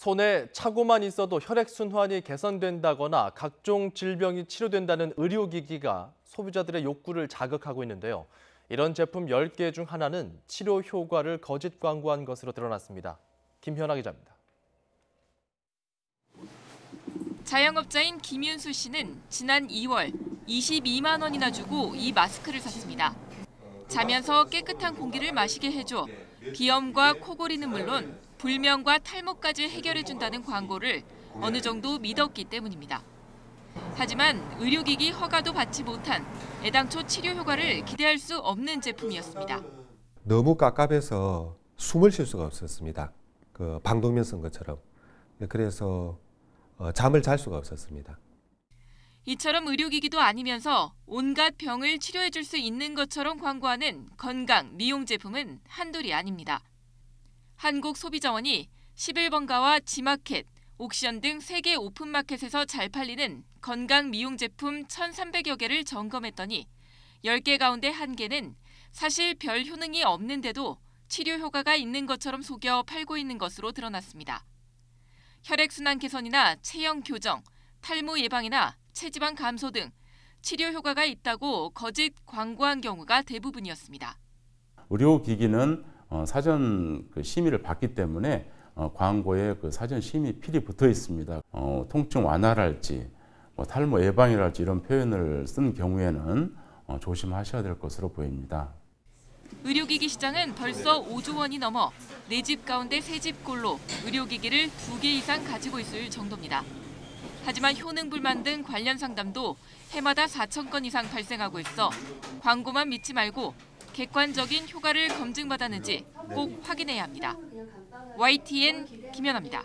손에 차고만 있어도 혈액순환이 개선된다거나 각종 질병이 치료된다는 의료기기가 소비자들의 욕구를 자극하고 있는데요. 이런 제품 10개 중 하나는 치료 효과를 거짓 광고한 것으로 드러났습니다. 김현아 기자입니다. 자영업자인 김윤수 씨는 지난 2월 22만 원이나 주고 이 마스크를 샀습니다. 자면서 깨끗한 공기를 마시게 해줘 비염과 코골이는 물론 불면과 탈모까지 해결해준다는 광고를 어느 정도 믿었기 때문입니다. 하지만 의료기기 허가도 받지 못한 애당초 치료 효과를 기대할 수 없는 제품이었습니다. 너무 깝깝해서 숨을 쉴 수가 없었습니다. 방독면 쓴 것처럼. 그래서 잠을 잘 수가 없었습니다. 이처럼 의료기기도 아니면서 온갖 병을 치료해줄 수 있는 것처럼 광고하는 건강, 미용 제품은 한둘이 아닙니다. 한국소비자원이 11번가와 지마켓, 옥션 등 3개 오픈마켓에서 잘 팔리는 건강 미용 제품 1,300여 개를 점검했더니 10개 가운데 1개는 사실 별 효능이 없는데도 치료 효과가 있는 것처럼 속여 팔고 있는 것으로 드러났습니다. 혈액순환 개선이나 체형 교정, 탈모 예방이나 체지방 감소 등 치료 효과가 있다고 거짓 광고한 경우가 대부분이었습니다. 의료기기는 사전 심의를 받기 때문에 광고에 사전 심의 필이 붙어 있습니다. 통증 완화랄지 탈모 예방이랄지 이런 표현을 쓴 경우에는 조심하셔야 될 것으로 보입니다. 의료기기 시장은 벌써 5조 원이 넘어 4집 가운데 3집꼴로 의료기기를 2개 이상 가지고 있을 정도입니다. 하지만 효능 불만 등 관련 상담도 해마다 4,000건 이상 발생하고 있어 광고만 믿지 말고 객관적인 효과를 검증받았는지 꼭 확인해야 합니다. YTN 김연아입니다.